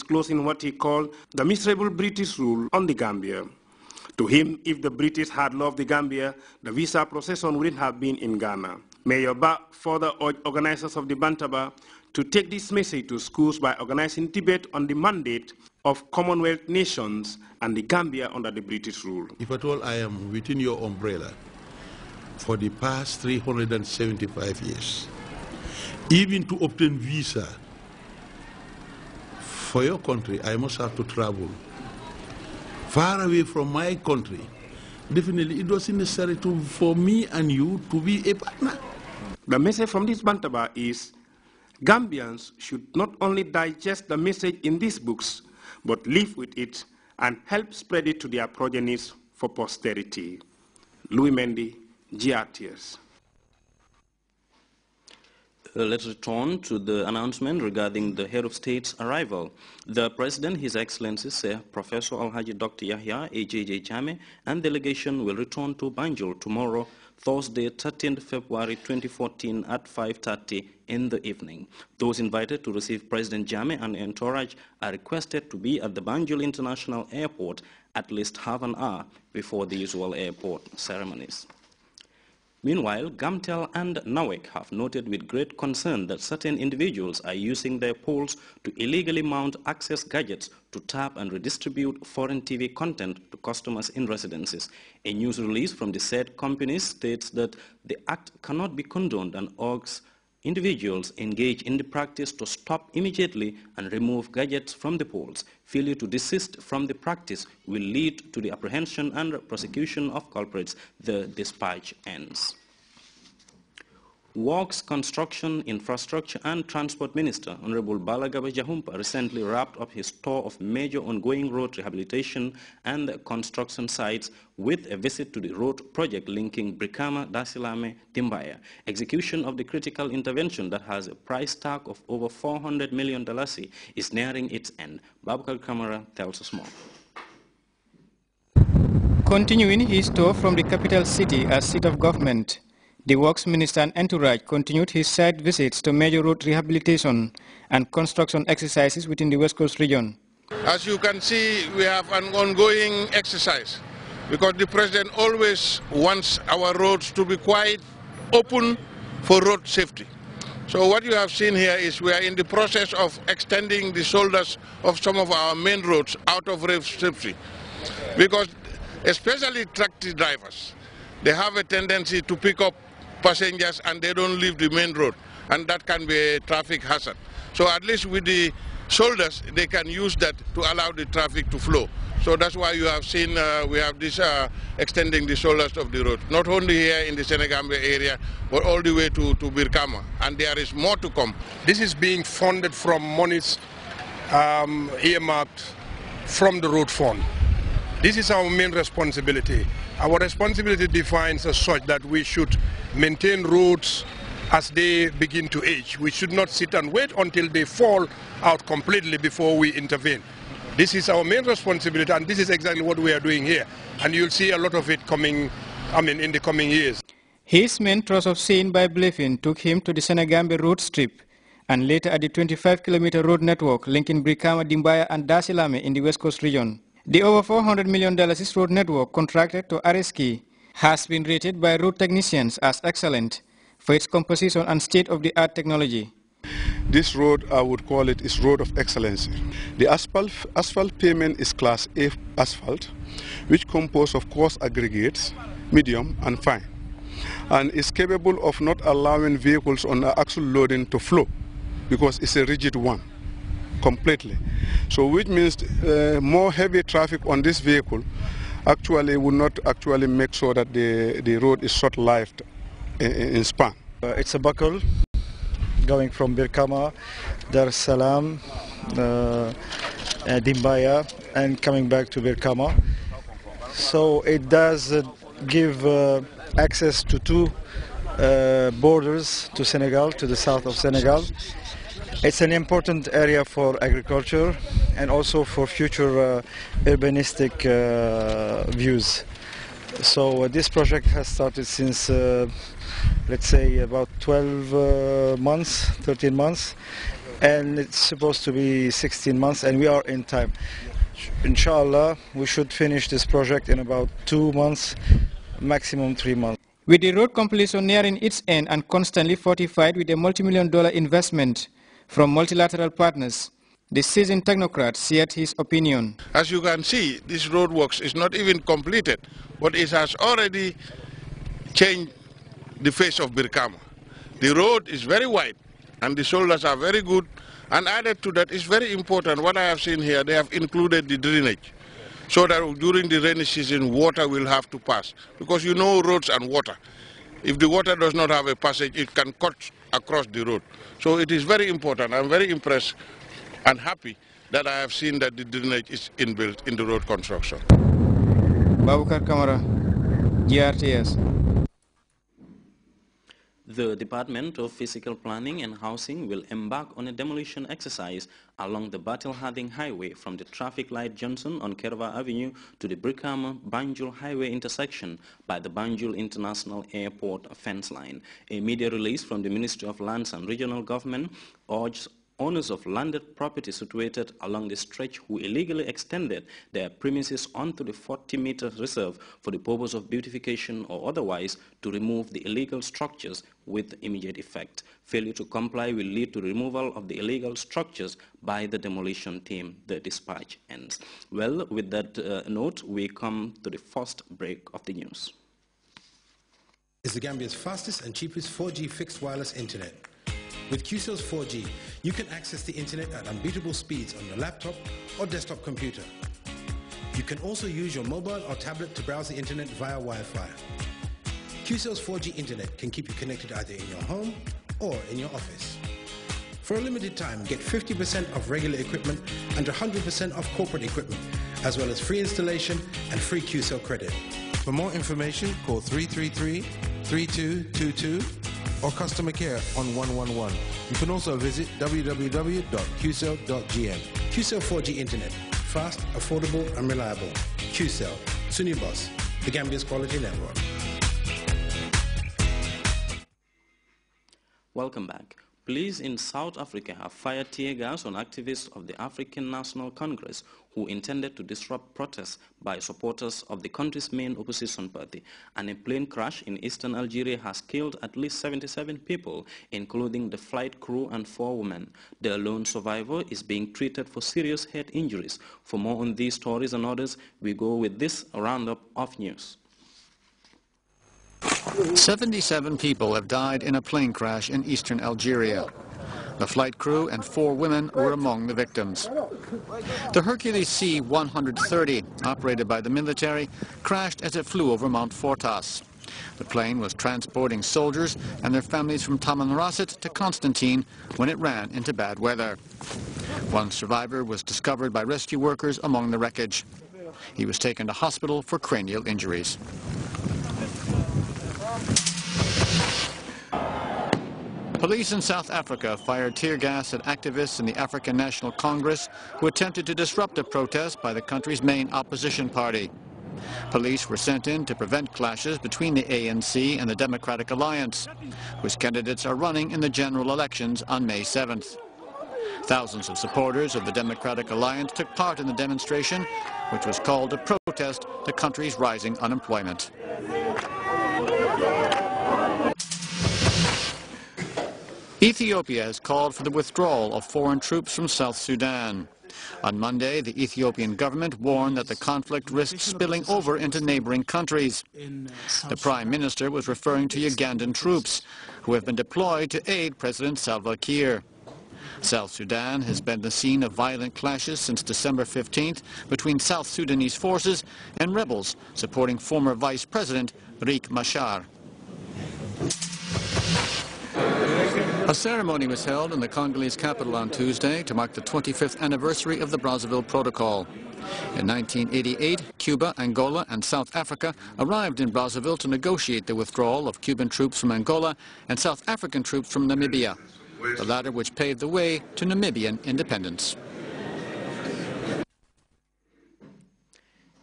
disclosing what he called the miserable British rule on the Gambia. To him, if the British had loved the Gambia, the visa procession wouldn't have been in Ghana. Mayor Ba further urged organizers of the Bantaba to take this message to schools by organizing debate on the mandate of Commonwealth nations and the Gambia under the British rule. If at all I am within your umbrella for the past 375 years, even to obtain visa for your country, I must have to travel far away from my country. Definitely, it was necessary for me and you to be a partner. The message from this Bantaba is Gambians should not only digest the message in these books, but live with it and help spread it to their progenies for posterity. Louis Mendy, Grts. Let's return to the announcement regarding the head of state's arrival. The President, His Excellency, Sir Professor Alhaji Dr. Yahya AJJ Jammeh, and delegation will return to Banjul tomorrow, Thursday, 13th February 2014 at 5:30 in the evening. Those invited to receive President Jammeh and entourage are requested to be at the Banjul International Airport at least half an hour before the usual airport ceremonies. Meanwhile, Gamtel and NAWEC have noted with great concern that certain individuals are using their poles to illegally mount access gadgets to tap and redistribute foreign TV content to customers in residences. A news release from the said companies states that the act cannot be condoned and urges individuals engaged in the practice to stop immediately and remove gadgets from the poles. Failure to desist from the practice will lead to the apprehension and prosecution of culprits, the dispatch ends. Works, Construction, Infrastructure and Transport Minister Honorable Balagaba Jahumpa recently wrapped up his tour of major ongoing road rehabilitation and construction sites with a visit to the road project linking Brikama, Dasilame, Timbaya. Execution of the critical intervention that has a price tag of over $400 million is nearing its end. Babakar Kamara tells us more. Continuing his tour from the capital city as seat of government, the Works Minister and entourage continued his site visits to major road rehabilitation and construction exercises within the West Coast region. As you can see, we have an ongoing exercise because the President always wants our roads to be quite open for road safety. So what you have seen here is we are in the process of extending the shoulders of some of our main roads out of road safety because especially taxi drivers, they have a tendency to pick up passengers and they don't leave the main road, and that can be a traffic hazard. So at least with the shoulders, they can use that to allow the traffic to flow. So that's why you have seen we have this extending the shoulders of the road, not only here in the Senegambia area, but all the way to Birkama, and there is more to come. This is being funded from monies earmarked from the road fund. This is our main responsibility. Our responsibility defines as such that we should maintain roads as they begin to age. We should not sit and wait until they fall out completely before we intervene. This is our main responsibility, and this is exactly what we are doing here. And you'll see a lot of it coming, in the coming years. His main thrust of seeing by believing took him to the Senegambia road strip and later at the 25-kilometer road network linking Brikama, Dimbaya and Dasilame in the West Coast region. The over $400 million road network contracted to RSK has been rated by road technicians as excellent for its composition and state-of-the-art technology. This road, I would call it, is road of excellence. The asphalt pavement is Class A asphalt, which composed of coarse aggregates, medium and fine, and is capable of not allowing vehicles on the axle loading to flow because it's a rigid one. Completely. So which means more heavy traffic on this vehicle actually would not actually make sure that the road is short-lived in span. It's a buckle going from Birkama, Dar es Salaam, Dimbaya and coming back to Birkama. So it does give access to two borders to Senegal, to the south of Senegal. It's an important area for agriculture and also for future urbanistic views. So this project has started since, let's say, about 12 months, 13 months. and it's supposed to be 16 months, and we are in time. Inshallah, we should finish this project in about 2 months, maximum 3 months. With the road completion nearing its end and constantly fortified with a multi-million-dollar investment from multilateral partners, the seasoned technocrat shared his opinion. As you can see, this road works is not even completed, but it has already changed the face of Brikama. The road is very wide and the shoulders are very good, and added to that is very important. What I have seen here, they have included the drainage, so that during the rainy season water will have to pass, because you know roads and water. If the water does not have a passage, it can cut across the road. So it is very important. I'm very impressed and happy that I have seen that the drainage is inbuilt in the road construction. Babukar Kamara, Grts. The Department of Physical Planning and Housing will embark on a demolition exercise along the Battle-Harding Highway from the traffic light junction on Kerva Avenue to the Brikama-Banjul Highway intersection by the Banjul International Airport fence line. A media release from the Ministry of Lands and Regional Government urged owners of landed property situated along the stretch who illegally extended their premises onto the 40-meter reserve for the purpose of beautification or otherwise to remove the illegal structures with immediate effect. Failure to comply will lead to removal of the illegal structures by the demolition team. The dispatch ends. Well, with that note, we come to the first break of the news. Is the Gambia's fastest and cheapest 4G fixed wireless internet. With QCell's 4G, you can access the internet at unbeatable speeds on your laptop or desktop computer. You can also use your mobile or tablet to browse the internet via Wi-Fi. QCell's 4G internet can keep you connected either in your home or in your office. For a limited time, get 50% off regular equipment and 100% off corporate equipment, as well as free installation and free QCell credit. For more information, call 333-3222 or customer care on 111. You can also visit www.qcell.gm. QCell 4G Internet. Fast, affordable and reliable. QCell. Sunibus. The Gambia's quality network. Welcome back. Police in South Africa have fired tear gas on activists of the African National Congress who intended to disrupt protests by supporters of the country's main opposition party. And a plane crash in eastern Algeria has killed at least 77 people, including the flight crew and 4 women. The lone survivor is being treated for serious head injuries. For more on these stories and others, we go with this roundup of news. 77 people have died in a plane crash in eastern Algeria. The flight crew and 4 women were among the victims. The Hercules C-130, operated by the military, crashed as it flew over Mount Fortas. The plane was transporting soldiers and their families from Tamanrasset to Constantine when it ran into bad weather. One survivor was discovered by rescue workers among the wreckage. He was taken to hospital for cranial injuries. Police in South Africa fired tear gas at activists in the African National Congress who attempted to disrupt a protest by the country's main opposition party. Police were sent in to prevent clashes between the ANC and the Democratic Alliance, whose candidates are running in the general elections on May 7th. Thousands of supporters of the Democratic Alliance took part in the demonstration, which was called to protest the country's rising unemployment. Ethiopia has called for the withdrawal of foreign troops from South Sudan. On Monday, the Ethiopian government warned that the conflict risks spilling over into neighboring countries. The Prime Minister was referring to Ugandan troops, who have been deployed to aid President Salva Kiir. South Sudan has been the scene of violent clashes since December 15th between South Sudanese forces and rebels supporting former Vice President Riek Machar. A ceremony was held in the Congolese capital on Tuesday to mark the 25th anniversary of the Brazzaville Protocol. In 1988, Cuba, Angola and South Africa arrived in Brazzaville to negotiate the withdrawal of Cuban troops from Angola and South African troops from Namibia, the latter which paved the way to Namibian independence.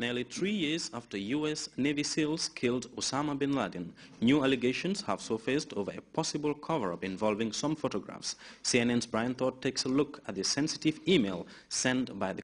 Nearly 3 years after U.S. Navy SEALs killed Osama bin Laden, new allegations have surfaced over a possible cover-up involving some photographs. CNN's Brian Todd takes a look at the sensitive email sent by the